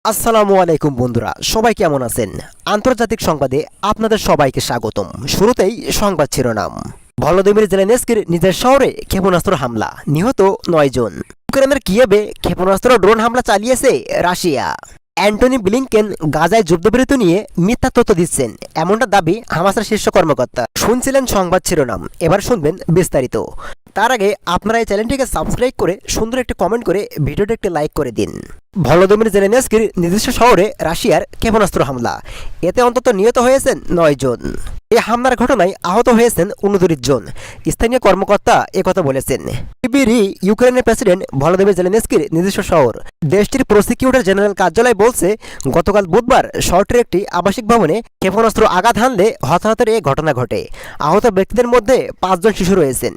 আসসালামু আলাইকুম বন্ধুরা, সবাই কেমন আছেন? আন্তর্জাতিক সংবাদে আপনাদের সবাইকে স্বাগতম। শুরুতেই সংবাদ শিরোনাম। ভলোদিমির জেলেনস্কির নিজের শহরে ক্ষেপণাস্ত্র হামলা, নিহত 9 জন। ইউক্রেনের কিয়েভে ক্ষেপণাস্ত্র ড্রোন হামলা চালিয়েছে রাশিয়া। অ্যান্টনি ব্লিংকেন গাজায় যুদ্ধবিরতি নিয়ে মিথ্যা তথ্য দিচ্ছেন, এমনটা দাবি হামাসের শীর্ষ কর্মকর্তা। শুনছিলেন সংবাদ শিরোনাম, এবার শুনবেন বিস্তারিত। তার আগে আপনারা এই চ্যানেলটিকে সাবস্ক্রাইব করে সুন্দর একটি কমেন্ট করে ভিডিওটি একটি লাইক করে দিন। ভলোদিমির জেলেনস্কির নিজস্ব শহরে রাশিয়ার ক্ষেপণাস্ত্র হামলা, এতে অন্তত নিহত হয়েছেন 9 জন। এই হামলার ঘটনায় আহত হয়েছেন 29 জন। স্থানীয় কর্মকর্তা একথা বলেছেন। ইউক্রেনের প্রেসিডেন্ট ভলোদিমির জেলেনস্কির নিজস্ব শহর। দেশটির প্রসিকিউটর জেনারেল কার্যালয় বলছে, গতকাল বুধবার শহরটির একটি আবাসিক ভবনে ক্ষেপণাস্ত্র আঘাত হানলে হতাহতের এই ঘটনা ঘটে। আহত ব্যক্তিদের মধ্যে 5 জন শিশু রয়েছেন।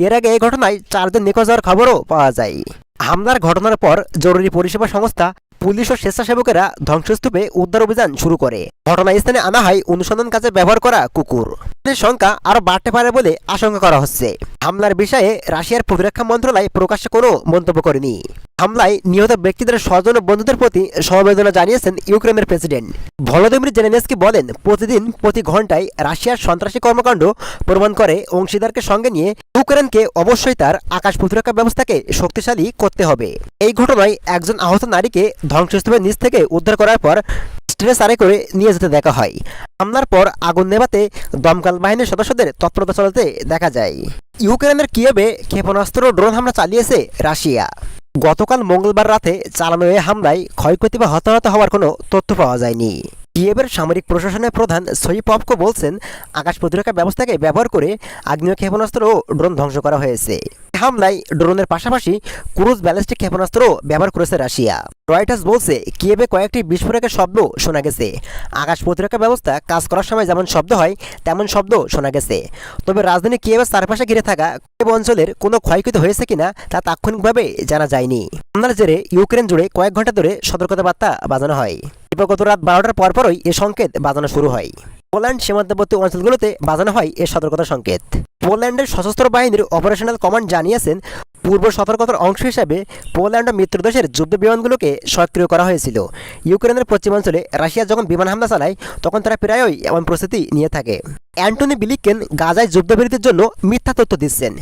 এর আগে এই ঘটনায় 4 জন নিখোঁজ হওয়ার খবরও পাওয়া যায়। হামলার ঘটনার পর জরুরি পরিষেবা সংস্থা, পুলিশ ও স্বেচ্ছাসেবকেরা ধ্বংসস্তূপে উদ্ধার অভিযান শুরু করে। ঘটনাস্থানে আনা হয় অনুসন্ধান কাজে ব্যবহার করা কুকুর। এদের সংখ্যা আরও বাড়তে পারে বলে আশঙ্কা করা হচ্ছে। হামলার বিষয়ে রাশিয়ার প্রতিরক্ষা মন্ত্রণালয় প্রকাশ্যে কোনো মন্তব্য করেনি। হামলায় নিহত ব্যক্তিদের স্বজন ও বন্ধুদের প্রতি সমবেদনা জানিয়েছেন ইউক্রেনের প্রেসিডেন্ট। ভলোদিমির জেলেনস্কি বলেন, প্রতিদিন প্রতি ঘন্টায় রাশিয়ার সন্ত্রাসী কর্মকাণ্ড প্রমাণ করে অংশীদারকে সঙ্গে নিয়ে ইউক্রেনকে অবশ্যই তার আকাশ প্রতিরক্ষা ব্যবস্থাকে শক্তিশালী করতে হবে। এই ঘটনায় একজন আহত নারীকে ধ্বংসস্তূপের নিচ থেকে উদ্ধার করার পর স্ট্রেচারে করে নিয়ে যেতে দেখা হয়। হামলার পর আগুন নেভাতে দমকল বাহিনীর সদস্যদের তৎপরতা চালাতে দেখা যায়। ইউক্রেনের কিয়েভে ক্ষেপণাস্ত্র ও ড্রোন হামলা চালিয়েছে রাশিয়া। গতকাল মঙ্গলবার রাতে চালানো এই হামলায় ক্ষয়ক্ষতি বা হতাহত হওয়ার কোনো তথ্য পাওয়া যায়নি। কিয়েভের সামরিক প্রশাসনের প্রধান সইপভকো বলছেন, আকাশ প্রতিরক্ষা ব্যবস্থাকে ব্যবহার করে আগ্নেয় ক্ষেপণাস্ত্র ও ড্রোন ধ্বংস করা হয়েছে। হামলায় ড্রোনের পাশাপাশি ক্রুজ ব্যালিস্টিক ক্ষেপণাস্ত্র ব্যবহার করেছে রাশিয়া। রয়টার্স বলছে, কিয়েভে কয়েকটি বিস্ফোরকের শব্দ শোনা গেছে। আকাশ প্রতিরক্ষা ব্যবস্থা কাজ করার সময় যেমন শব্দ হয় তেমন শব্দ শোনা গেছে। তবে রাজধানী কিয়েভের চারপাশে ঘিরে থাকা অঞ্চলের কোনো ক্ষয়ক্ষতি হয়েছে কিনা তা তাৎক্ষণিকভাবে জানা যায়নি। হামলার জেরে ইউক্রেন জুড়ে কয়েক ঘন্টা ধরে সতর্কতা বার্তা বাজানো হয়। গত রাত 12টার পরপরই এ সংকেত বাজানো শুরু হয়। পোল্যান্ড সীমান্তবর্তী অঞ্চলগুলোতে বাজানো হয় এ সতর্কতা সংকেত। পোল্যান্ডের সশস্ত্র বাহিনীর অপারেশনাল কমান্ড জানিয়েছেন, পূর্ব সতর্কতার অংশ হিসাবে পোল্যান্ড ও মিত্র দেশের যুদ্ধ বিমানগুলোকে সক্রিয় করা হয়েছিল। ইউক্রেনের পশ্চিমাঞ্চলে রাশিয়া যখন বিমান হামলা চালায় তখন তারা প্রায়ই এমন প্রস্তুতি নিয়ে থাকে। অ্যান্টনি ব্লিংকেন গাজায় যুদ্ধবিরতির জন্য মিথ্যা তথ্য দিচ্ছেন,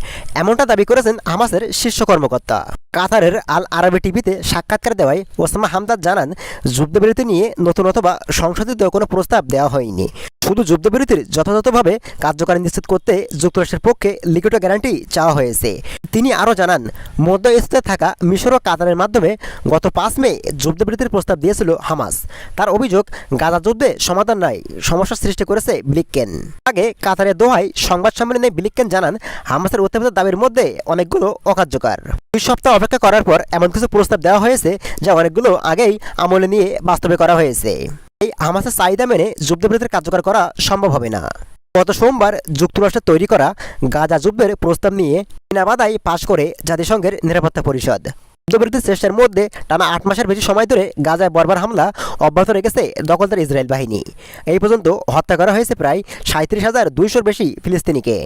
এমনটা দাবি করেছেন হামাসের শীর্ষ কর্মকর্তা। কাতারের আল আরাবি টিভিতে সাক্ষাৎকার দেওয়ায় ওসামা হামদাদ জানান, যুদ্ধবিরতি নিয়ে নতুন অথবা সংশোধিত কোনো প্রস্তাব দেওয়া হয়নি। শুধু যুদ্ধবিরতির যথাযথভাবে কার্যকারী নিশ্চিত করতে যুক্তরাষ্ট্রের পক্ষে লিখিত গ্যারান্টি চাওয়া হয়েছে। তিনি আরও জানান, মধ্য এশিয়াতে থাকা মিশর ও কাতারের মাধ্যমে গত 5 মে যুদ্ধবিরতির প্রস্তাব দিয়েছিল হামাস। তার অভিযোগ, গাজা যুদ্ধে সমাধান নাই, সমস্যা সৃষ্টি করেছে ব্লিংকেন। আগে কাতারের দোহায় সংবাদ সম্মেলনে ব্লিংকেন জানান, হামাসের উত্থাপিত দাবির মধ্যে অনেকগুলো অকার্যকর। 2 সপ্তাহ অপেক্ষা করার পর এমন কিছু প্রস্তাব দেওয়া হয়েছে যা অনেকগুলো আগেই আমলে নিয়ে বাস্তবে করা হয়েছে। এই হামাসের চাহিদা মেনে যুদ্ধবিরতির কার্যকর করা সম্ভব হবে না। গত সোমবার যুক্তরাষ্ট্রের তৈরি করা গাজা যুদ্ধের প্রস্তাব নিয়ে চীনাবাদাই পাশ করে জাতিসংঘের নিরাপত্তা পরিষদ। যুদ্ধবিরতির চেষ্টার মধ্যে টানা 8 মাসের বেশি সময় ধরে গাজায় বর্বর হামলা অব্যাহত রেখেছে দখলদার ইসরায়েল বাহিনী। এই পর্যন্ত হত্যা করা হয়েছে প্রায় 37,200-র বেশি ফিলিস্তিনিকে।